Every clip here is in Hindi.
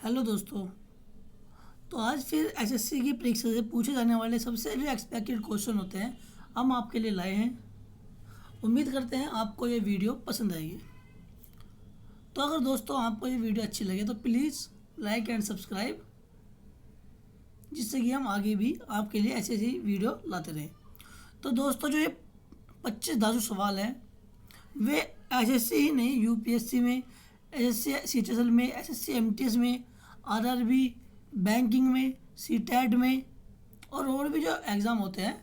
हेलो दोस्तों। तो आज फिर एसएससी की परीक्षा से पूछे जाने वाले सबसे जो एक्सपेक्टेड क्वेश्चन होते हैं हम आपके लिए लाए हैं। उम्मीद करते हैं आपको ये वीडियो पसंद आएगी। तो अगर दोस्तों आपको ये वीडियो अच्छी लगे तो प्लीज़ लाइक एंड सब्सक्राइब, जिससे कि हम आगे भी आपके लिए ऐसे ऐसी वीडियो लाते रहें। तो दोस्तों जो ये 25 दाजू सवाल हैं वे एसएससी ही नहीं, यूपीएससी में, एसएससी सीटीएसएल में, एसएससी एमटीएस में, आरआरबी, बैंकिंग में, सीटेट में और भी जो एग्ज़ाम होते हैं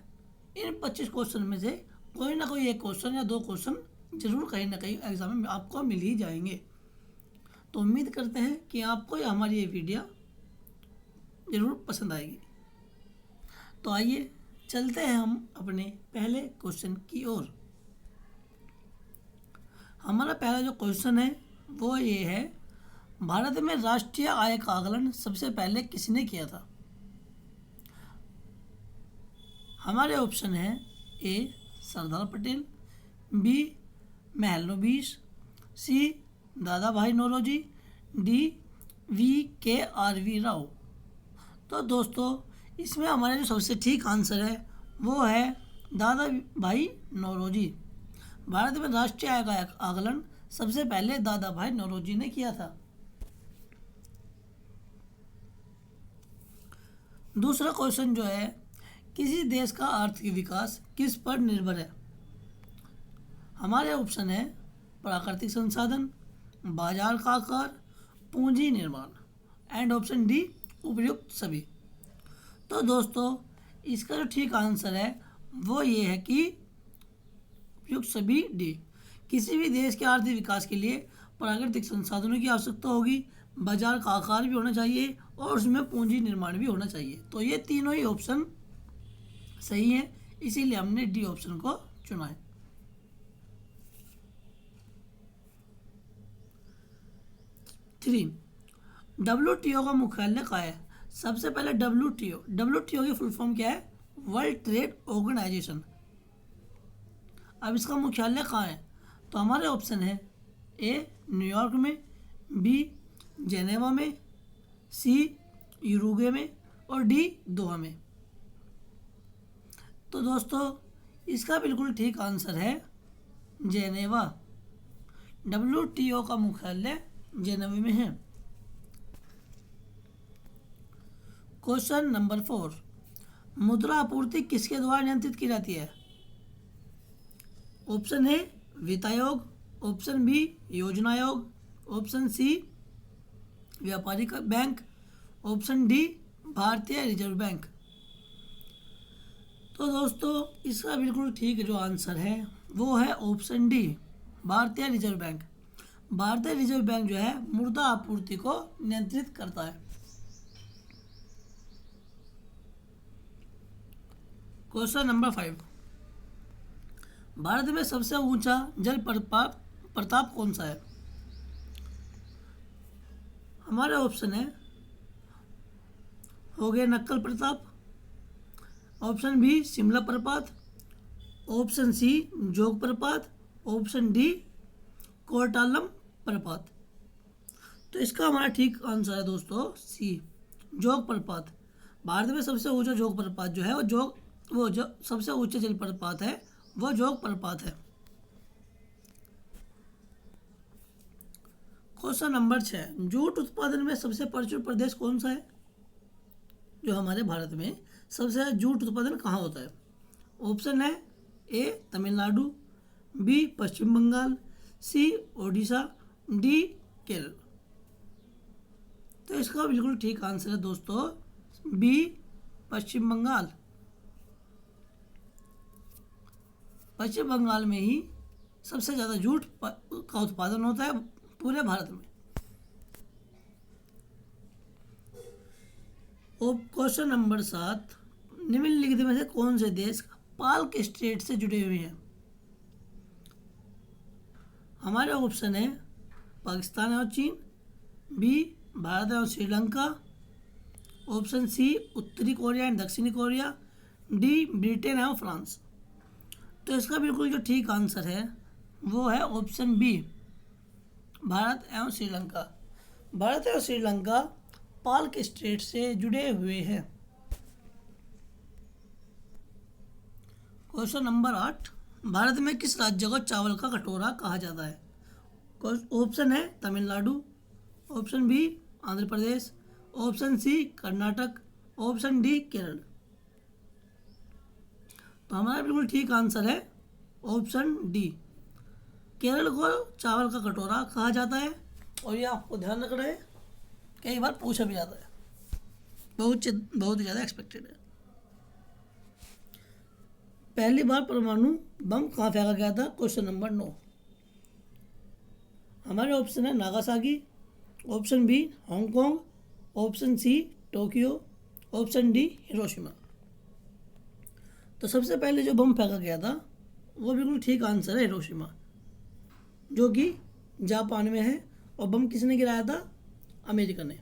इन 25 क्वेश्चन में से कोई ना कोई एक क्वेश्चन या दो क्वेश्चन जरूर कहीं ना कहीं एग्ज़ाम में आपको मिल ही जाएंगे। तो उम्मीद करते हैं कि आपको हमारी ये वीडियो ज़रूर पसंद आएगी। तो आइए चलते हैं हम अपने पहले क्वेश्चन की ओर। हमारा पहला जो क्वेश्चन है वो ये है, भारत में राष्ट्रीय आय का आकलन सबसे पहले किसने किया था? हमारे ऑप्शन है ए सरदार पटेल, बी महलनोबिस, सी दादा भाई नौरोजी, डी वी राव। तो दोस्तों इसमें हमारा जो सबसे ठीक आंसर है वो है दादा भाई नौरोजी। भारत में राष्ट्रीय आय का आकलन सबसे पहले दादा भाई नौरोजी ने किया था। दूसरा क्वेश्चन जो है, किसी देश का आर्थिक विकास किस पर निर्भर है? हमारे ऑप्शन है प्राकृतिक संसाधन, बाजार का आकार, पूंजी निर्माण एंड ऑप्शन डी उपयुक्त सभी। तो दोस्तों इसका जो ठीक आंसर है वो ये है कि उपयुक्त सभी डी। किसी भी देश के आर्थिक विकास के लिए प्राकृतिक संसाधनों की आवश्यकता होगी, बाजार का आकार भी होना चाहिए और उसमें पूंजी निर्माण भी होना चाहिए। तो ये तीनों ही ऑप्शन सही है, इसीलिए हमने डी ऑप्शन को चुना है। थ्री, डब्ल्यूटीओ का मुख्यालय कहाँ है? सबसे पहले डब्ल्यूटीओ की फुल फॉर्म क्या है? World trade organisation. अब इसका मुख्यालय कहाँ है? तो हमारे ऑप्शन है ए न्यूयॉर्क में, बी जेनेवा में, सी यूरुग्वे में और डी दोहा में। तो दोस्तों इसका बिल्कुल ठीक आंसर है जेनेवा। डब्ल्यूटीओ का मुख्यालय जेनेवा में है। क्वेश्चन नंबर 4, मुद्रा आपूर्ति किसके द्वारा नियंत्रित की जाती है? ऑप्शन ए वित्त आयोग, ऑप्शन बी योजना आयोग, ऑप्शन सी व्यापारिक बैंक, ऑप्शन डी भारतीय रिजर्व बैंक। तो दोस्तों इसका बिल्कुल ठीक जो आंसर है वो है ऑप्शन डी भारतीय रिजर्व बैंक। भारतीय रिजर्व बैंक जो है मुद्रा आपूर्ति को नियंत्रित करता है। क्वेश्चन नंबर 5, भारत में सबसे ऊंचा जल प्रताप कौन सा है? हमारे ऑप्शन है हो गए नक्कल प्रताप, ऑप्शन बी शिमला प्रपात, ऑप्शन सी जोग प्रपात, ऑप्शन डी कोर्टालम प्रपात। तो इसका हमारा ठीक आंसर है दोस्तों सी जोग प्रपात। भारत में सबसे ऊंचा जोग प्रपात जो है वो जो सबसे ऊंचा जल प्रपात है वो जोग प्रपात है। क्वेश्चन नंबर 6, जूट उत्पादन में सबसे प्रचुर प्रदेश कौन सा है? जो हमारे भारत में सबसे ज़्यादा जूट उत्पादन कहाँ होता है? ऑप्शन है ए तमिलनाडु, बी पश्चिम बंगाल, सी ओडिशा, डी केरल। तो इसका बिल्कुल ठीक आंसर है दोस्तों बी पश्चिम बंगाल। पश्चिम बंगाल में ही सबसे ज़्यादा जूट का उत्पादन होता है पूरे भारत में। और क्वेश्चन नंबर 7, निम्नलिखित में से कौन से देश पाल्क स्टेट से जुड़े हुए हैं? हमारे ऑप्शन है पाकिस्तान और चीन, बी भारत और श्रीलंका, ऑप्शन सी उत्तरी कोरिया एंड दक्षिणी कोरिया, डी ब्रिटेन और फ्रांस। तो इसका बिल्कुल जो ठीक आंसर है वो है ऑप्शन बी भारत एवं श्रीलंका। भारत और श्रीलंका पाल्क स्टेट से जुड़े हुए हैं। क्वेश्चन नंबर 8, भारत में किस राज्य को चावल का कटोरा कहा जाता है? ऑप्शन है Tamil Nadu, option B Andhra Pradesh, option C Karnataka, option D Kerala. तो हमारा बिल्कुल ठीक आंसर है ऑप्शन डी, केरल को चावल का कटोरा कहा जाता है। और ये आपको ध्यान रखना है, कई बार पूछा भी जाता है, बहुत ज़्यादा एक्सपेक्टेड है। पहली बार परमाणु बम कहाँ फेंका गया था? Question number 9। हमारे ऑप्शन है Nagasaki, option B Hong Kong, option C Tokyo, option D Hiroshima. तो सबसे पहले जो बम फेंका गया था वो बिल्कुल ठीक आंसर है हिरोशिमा, जो कि जापान में है। और बम किसने गिराया था? अमेरिका ने।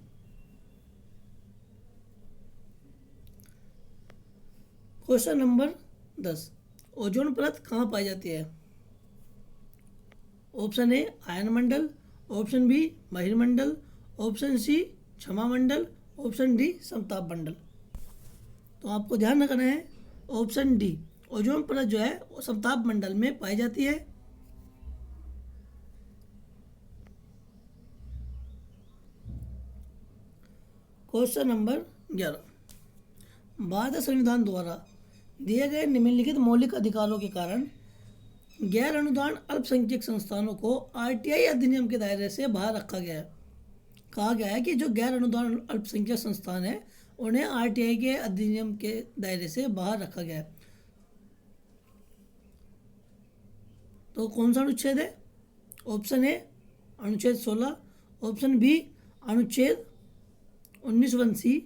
क्वेश्चन नंबर 10, ओजोन परत कहाँ पाई जाती है? ऑप्शन ए आयन मंडल, ऑप्शन बी बहिर्मंडल, ऑप्शन सी क्षमा मंडल, ऑप्शन डी समताप मंडल। तो आपको ध्यान रखना है ऑप्शन डी, ओजोन परत जो है वो समताप मंडल में पाई जाती है। क्वेश्चन नंबर 11, भारतीय संविधान द्वारा दिए गए निम्नलिखित मौलिक अधिकारों के कारण गैर अनुदान अल्पसंख्यक संस्थानों को आरटीआई अधिनियम के दायरे से बाहर रखा गया है। कहा गया है कि जो गैर अनुदान अल्पसंख्यक संस्थान है उन्हें आरटीआई के अधिनियम के दायरे से बाहर रखा गया है। तो कौन सा अनुच्छेद है? ऑप्शन ए अनुच्छेद 16, ऑप्शन बी अनुच्छेद 19(1)(c),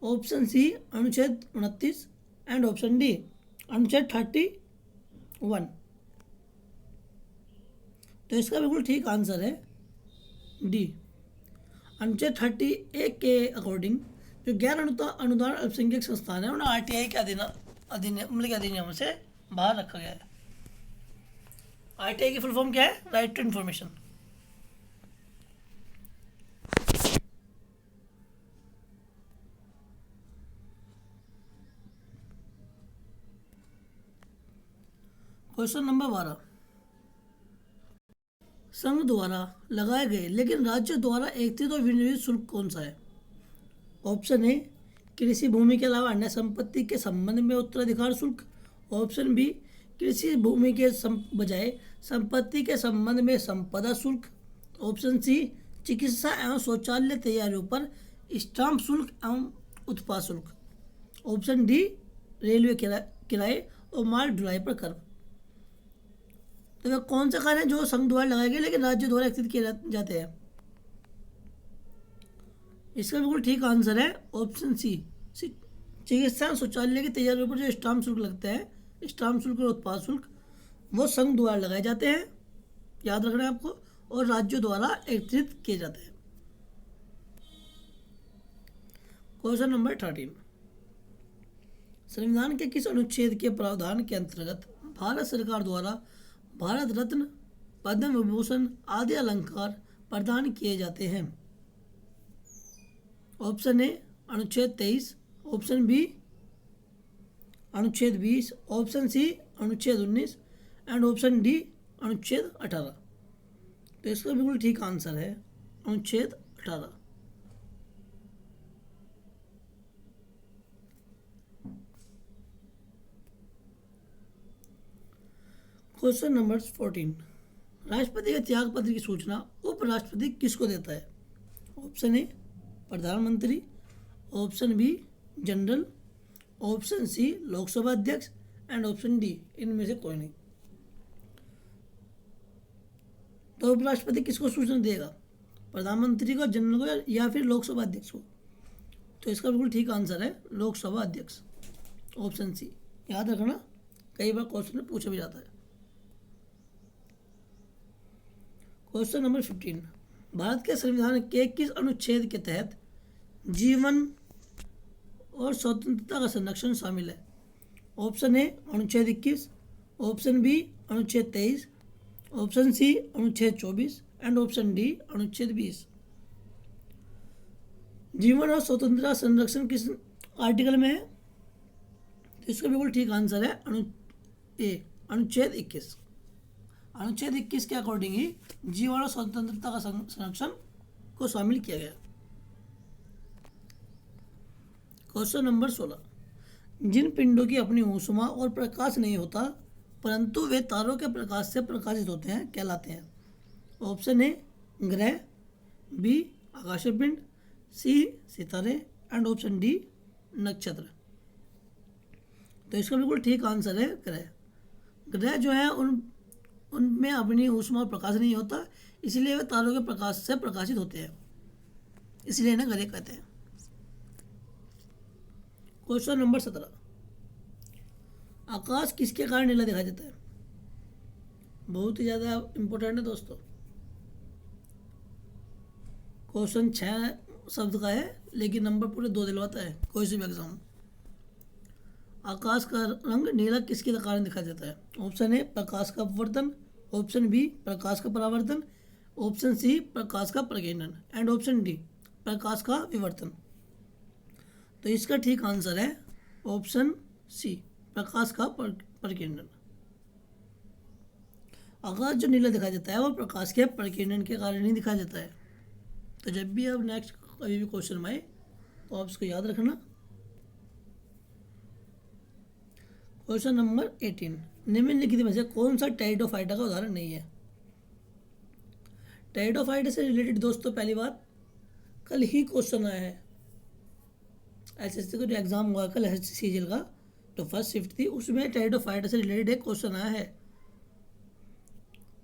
ऑप्शन सी अनुच्छेद 29 एंड ऑप्शन डी अनुच्छेद 31। तो इसका बिल्कुल ठीक आंसर है डी, अनुच्छेद 31 के अकॉर्डिंग जो गैर अनुदान अल्पसंख्यक संस्थान है उन्हें आरटीआई के अधिनियम से बाहर रखा गया है। आरटीआई की फुल फॉर्म क्या है? Right to information. Question number 12, संघ द्वारा लगाए गए लेकिन राज्य द्वारा एकत्रित और विनियोजित शुल्क कौन सा है? ऑप्शन ए कृषि भूमि के अलावा अन्य संपत्ति के संबंध में उत्तराधिकार शुल्क, ऑप्शन बी कृषि भूमि के बजाय संपत्ति के संबंध में संपदा शुल्क, ऑप्शन सी चिकित्सा एवं शौचालय तैयारियों पर स्टाम्प शुल्क एवं उत्पाद शुल्क, ऑप्शन डी रेलवे किराए और माल ढुलाई पर कर। तो वह कौन सा कर है जो संघ द्वारा लगाए गए लेकिन राज्य द्वारा एकत्रित किए जाते हैं? इसका बिल्कुल ठीक आंसर है ऑप्शन सी, चिकित्सा शौचालय की तैयारियों पर जो स्टाम्प शुल्क लगता है, स्टाम्प शुल्क और उत्पाद शुल्क, वो संघ द्वारा लगाए जाते हैं, याद रखना है आपको, और राज्यों द्वारा एकत्रित किए जाते हैं। क्वेश्चन नंबर 13, संविधान के किस अनुच्छेद के प्रावधान के अंतर्गत भारत सरकार द्वारा भारत रत्न, पद्म विभूषण आदि अलंकार प्रदान किए जाते हैं? ऑप्शन ए अनुच्छेद 23, ऑप्शन बी अनुच्छेद 20, ऑप्शन सी अनुच्छेद 19 एंड ऑप्शन डी अनुच्छेद 18। तो इसका बिल्कुल ठीक आंसर है अनुच्छेद 18। क्वेश्चन नंबर 14, राष्ट्रपति के त्याग पत्र की सूचना उपराष्ट्रपति किसको देता है? ऑप्शन ए प्रधानमंत्री, option B general, option C Lok Sabha अध्यक्ष एंड ऑप्शन डी इनमें से कोई नहीं। तो उपराष्ट्रपति किसको सूचना देगा? प्रधानमंत्री को, जनरल को या फिर लोकसभा अध्यक्ष को? तो इसका बिल्कुल ठीक आंसर है लोकसभा अध्यक्ष, ऑप्शन सी। याद रखना, कई बार क्वेश्चन में पूछा भी जाता है। क्वेश्चन नंबर 15, भारत के संविधान के किस अनुच्छेद के तहत जीवन और स्वतंत्रता का संरक्षण शामिल है? ऑप्शन ए अनुच्छेद 21, ऑप्शन बी अनुच्छेद 23, ऑप्शन सी अनुच्छेद 24 एंड ऑप्शन डी अनुच्छेद 20। जीवन और स्वतंत्रता संरक्षण किस आर्टिकल में है? तो इसका बिल्कुल ठीक आंसर है अनुच्छेद 21। अनुच्छेद 21 के अकॉर्डिंग ही जीवन और स्वतंत्रता का संरक्षण को शामिल किया गया। क्वेश्चन नंबर 16, जिन पिंडों की अपनी ऊष्मा और प्रकाश नहीं होता परंतु वे तारों के प्रकाश से प्रकाशित होते हैं कहलाते हैं? ऑप्शन ए ग्रह, बी आकाशीय पिंड, सी सितारे एंड ऑप्शन डी नक्षत्र। तो इसका बिल्कुल ठीक आंसर है ग्रह। ग्रह जो है उनमें अपनी ऊष्मा और प्रकाश नहीं होता, इसलिए वे तारों के प्रकाश से प्रकाशित होते हैं, इसलिए इन्हें ग्रह कहते हैं। क्वेश्चन नंबर 17, आकाश किसके कारण नीला दिखाई देता है? बहुत ही ज़्यादा इंपॉर्टेंट है दोस्तों। क्वेश्चन 6 शब्द का है लेकिन नंबर पूरे 2 दिलवाता है कोई सी भी एग्जाम। आकाश का रंग नीला किसके कारण दिखाई देता है? ऑप्शन ए प्रकाश का अपवर्तन, ऑप्शन बी प्रकाश का परावर्तन, ऑप्शन सी प्रकाश का प्रकीर्णन एंड ऑप्शन डी प्रकाश का विवर्तन। तो इसका ठीक आंसर है ऑप्शन सी प्रकाश का प्रकीर्णन। आकाश जो नीला दिखाई देता है वो प्रकाश के प्रकीर्णन के कारण ही दिखाई देता है। तो जब भी आप नेक्स्ट कभी भी क्वेश्चन में आए तो आप इसको याद रखना। क्वेश्चन नंबर 18, निम्नलिखित में से कौन सा टेरिडोफाइटा का उदाहरण नहीं है? टेरिडोफाइटा से रिलेटेड दोस्तों पहली बार कल ही क्वेश्चन आया है। एसएससी का जो एग्जाम हुआ कल सीजीएल का जो फर्स्ट शिफ्ट थी उसमें टेरिडोफाइटा से रिलेटेड एक क्वेश्चन आया है।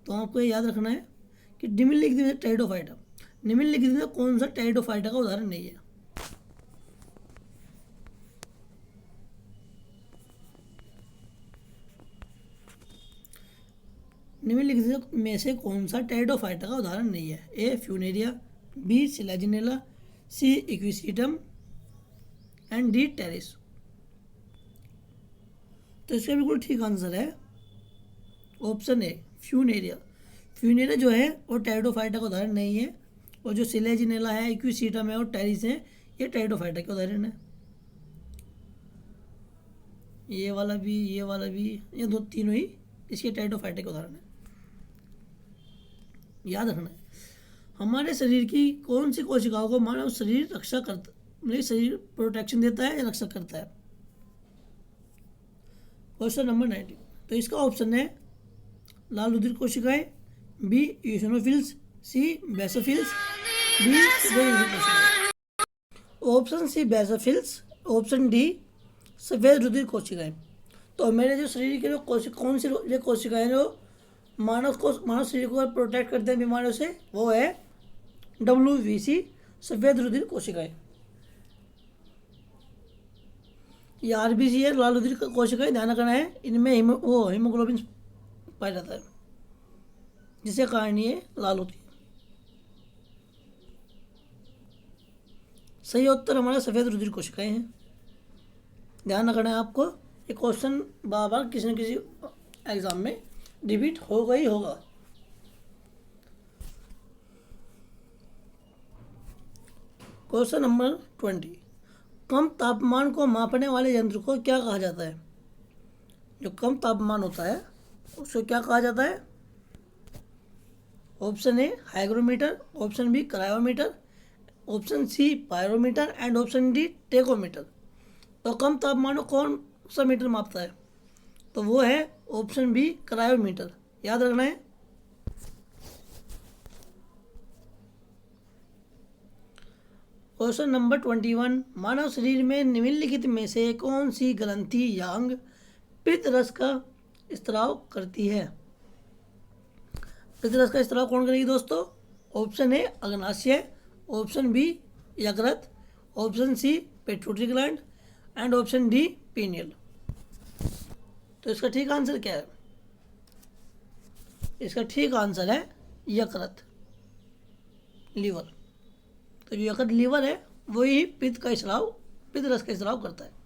तो आपको ये याद रखना है कि निम्नलिखित में टेरिडोफाइटा, निम्नलिखित में कौन सा टेरिडोफाइटा का उदाहरण नहीं है? निम्नलिखित में से कौन सा टेरिडोफाइटा का उदाहरण नहीं है? A Funaria, B Selaginella, C Equisetum and D Pteris. तो इसका बिल्कुल ठीक आंसर है ऑप्शन ए फ्यूनेरिया। फ्यूनेरिया जो है वो टेरिडोफाइटा का उदाहरण नहीं है, और जो सिलेजिनेला है, इक्विसीटम है और टेरिस है ये टेरिडोफाइटा के उदाहरण है। ये वाला भी, ये वाला भी, ये दो तीनों ही इसके टेरिडोफाइटा के उदाहरण है। याद रखना है हमारे शरीर की कौन सी कोशिकाओं को मानव शरीर रक्षा करता, मतलब शरीर प्रोटेक्शन देता है या रक्षा करता है? क्वेश्चन नंबर 19, तो इसका ऑप्शन है लाल रुधिर कोशिकाएं, B eosinophils, C basophils, D सफेद रुधिर कोशिकाएं। Option C basophils, option D सफेद रुधिर कोशिकाएं। तो मेरे जो शरीर के जो कौन सी जो कोशिकाएं जो मानव शरीर को प्रोटेक्ट करते हैं बीमारियों से वो है WBC सफेद रुधिर कोशिकाएं। ये RBC है लाल रुधिर कोशिकाएं, ध्यान रखना है इनमें हीमोग्लोबिन पाया जाता है जिसके कारण ये लाल होती है। सही उत्तर हमारा सफेद रुधिर कोशिकाएं हैं। ध्यान रखना है आपको, ये क्वेश्चन बार बार किसी न किसी एग्जाम में रिपीट होगा ही होगा। क्वेश्चन नंबर 20, कम तापमान को मापने वाले यंत्र को क्या कहा जाता है? जो कम तापमान होता है उसको क्या कहा जाता है? Option A hygrometer, option B cryometer, option C pyrometer and option D tachometer. तो कम तापमान को कौन सा मीटर मापता है? तो वो है ऑप्शन बी क्रायोमीटर। याद रखना है। क्वेश्चन नंबर 21, मानव शरीर में निम्नलिखित में से कौन सी ग्रंथि या अंग पित्त रस का स्त्राव करती है? पित्त रस का स्त्राव कौन करेगी दोस्तों? ऑप्शन ए अग्नाशय, ऑप्शन बी यकृत, option C pituitary gland and option D pineal. तो इसका ठीक आंसर क्या है? इसका ठीक आंसर है यकृत, लीवर। तो जो यकृत लीवर है वही पित्त रस का स्राव करता है।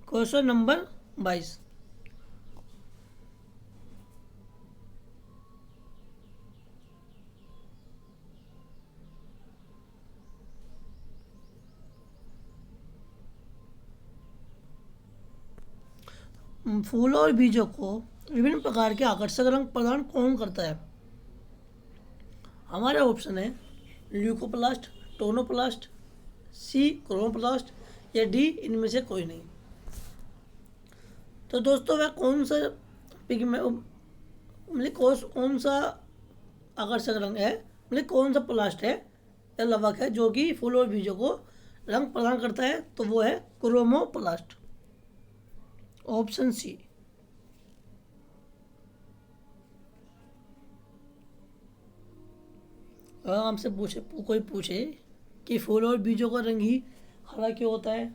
क्वेश्चन नंबर 22, फूलों और बीजों को विभिन्न प्रकार के आकर्षक रंग प्रदान कौन करता है? हमारे ऑप्शन है ल्यूकोप्लास्ट, टोनोप्लास्ट, सी क्रोमोप्लास्ट या डी इनमें से कोई नहीं। तो दोस्तों वह कौन सा पिगमेंट मतलब कौन सा आकर्षक रंग है, मतलब कौन सा प्लास्ट है या लवक है जो कि फूल और बीजों को रंग प्रदान करता है? तो वो है क्रोमोप्लास्ट, ऑप्शन सी। अगर हमसे कोई पूछे कि फूल और बीजों का रंग ही हरा क्यों होता है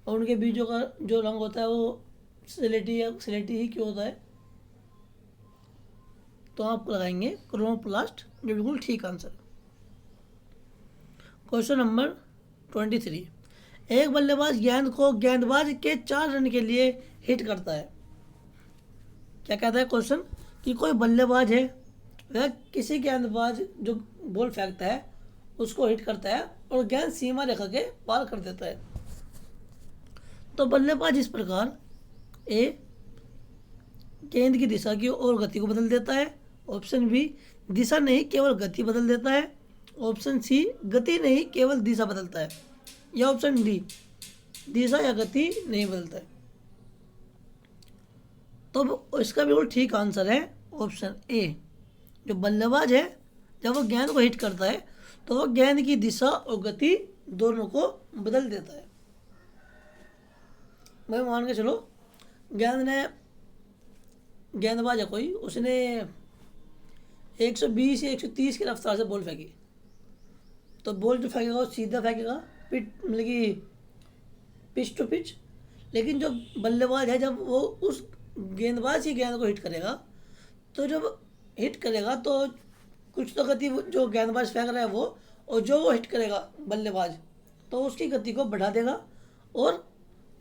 और उनके बीजों का जो रंग होता है वो स्लेटी ही क्यों होता है, तो आप लगाएंगे क्रोमोप्लास्ट, जो बिल्कुल ठीक आंसर। Question number 23। एक बल्लेबाज गेंद को गेंदबाज के 4 रन के लिए हिट करता है। क्या कहता है क्वेश्चन कि कोई बल्लेबाज है, वह किसी गेंदबाज जो बॉल फेंकता है उसको हिट करता है और गेंद सीमा रेखा के पार कर देता है। तो बल्लेबाज इस प्रकार ए गेंद की दिशा की और गति को बदल देता है, ऑप्शन बी दिशा नहीं केवल गति बदल देता है, ऑप्शन सी गति नहीं केवल दिशा बदलता है, या ऑप्शन डी दिशा या गति नहीं बदलता है। तो इसका बिल्कुल ठीक आंसर है ऑप्शन ए। जो बल्लेबाज है जब वो गेंद को हिट करता है तो वो गेंद की दिशा और गति दोनों को बदल देता है। मैं मान के चलो गेंदबाज है कोई, उसने 120 या 130 की रफ्तार से बॉल फेंकी, तो बॉल जो फेंकेगा वो सीधा फेंकेगा मतलब कि पिच टू पिच। लेकिन जो बल्लेबाज है जब वो उस गेंदबाज की गेंद को हिट करेगा, तो जब हिट करेगा तो कुछ तो गति जो गेंदबाज फेंक रहा है वो, और जो वो हिट करेगा बल्लेबाज तो उसकी गति को बढ़ा देगा, और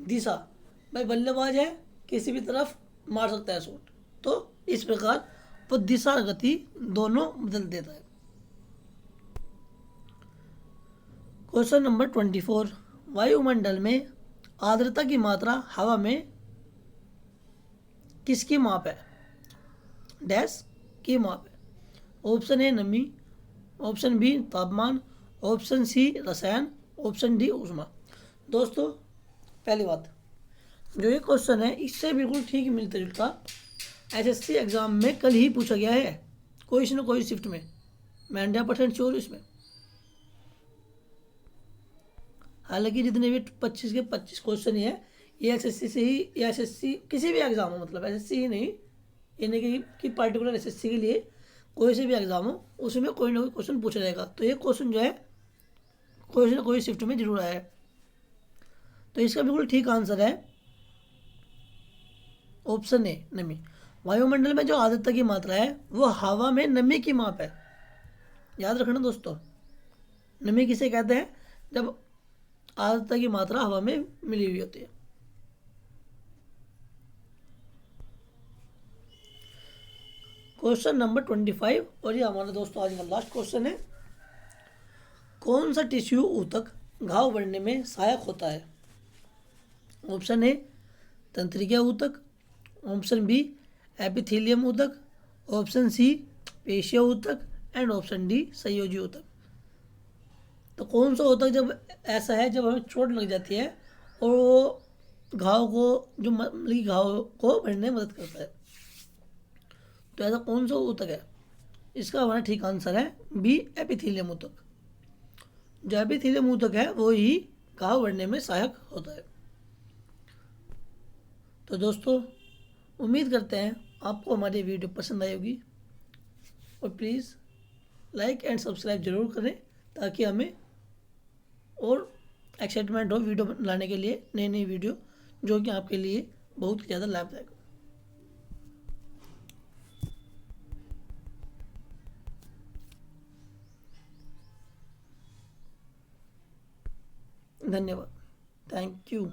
दिशा भाई बल्लेबाज है किसी भी तरफ मार सकता है शॉट, तो इस प्रकार वो दिशा और गति दोनों बदल देता है। Question number 24। वायुमंडल में आर्द्रता की मात्रा हवा में किसकी माप है? डैश की माप है। ऑप्शन ए नमी, ऑप्शन बी तापमान, ऑप्शन सी रसायन, ऑप्शन डी ऊष्मा। दोस्तों पहली बात, जो ये क्वेश्चन है इससे बिल्कुल ठीक मिलता जुलता एसएससी एग्जाम में कल ही पूछा गया है, कोई न कोई शिफ्ट में, मैं 100% श्योर इसमें। हालांकि जितने भी 25 के 25 क्वेश्चन ही है ये एसएससी से ही, या एसएससी किसी भी एग्जाम हो, मतलब एसएससी ही नहीं, ये नहीं कि पर्टिकुलर एसएससी के लिए कोई से भी एग्जाम हो उसमें कोई ना कोई क्वेश्चन पूछा जाएगा। तो ये क्वेश्चन जो है कोई ना कोई शिफ्ट में जरूर आया है, तो इसका बिल्कुल ठीक आंसर है ऑप्शन ए नमी। वायुमंडल में जो आर्द्रता की मात्रा है वो हवा में नमी की माप है, याद रखना दोस्तों। नमी किसे कहते हैं? जब आर्द्रता की मात्रा हवा में मिली हुई होती है। क्वेश्चन नंबर 25, और ये हमारा दोस्तों आज का लास्ट क्वेश्चन है। कौन सा टिश्यू ऊतक घाव बढ़ने में सहायक होता है? ऑप्शन ए तंत्रिका ऊतक, ऑप्शन बी एपिथेलियम ऊतक, ऑप्शन सी पेशिया ऊतक एंड ऑप्शन डी संयोजी ऊतक। तो कौन सा ऊतक जब ऐसा है जब हमें चोट लग जाती है और वो घाव को जो मतलब घाव को बढ़ने में मदद करता है, तो ऐसा कौन सा ऊतक है? इसका हमारा ठीक आंसर है बी एपिथेलियम ऊतक। जो एपिथेलियम ऊतक है वो ही घाव बढ़ने में सहायक होता है। तो दोस्तों उम्मीद करते हैं आपको हमारी वीडियो पसंद आई होगी, और प्लीज़ लाइक एंड सब्सक्राइब जरूर करें ताकि हमें और एक्साइटमेंट हो वीडियो लाने के लिए, नई नई वीडियो जो कि आपके लिए बहुत ज़्यादा लाभदायक हो। धन्यवाद, थैंक यू।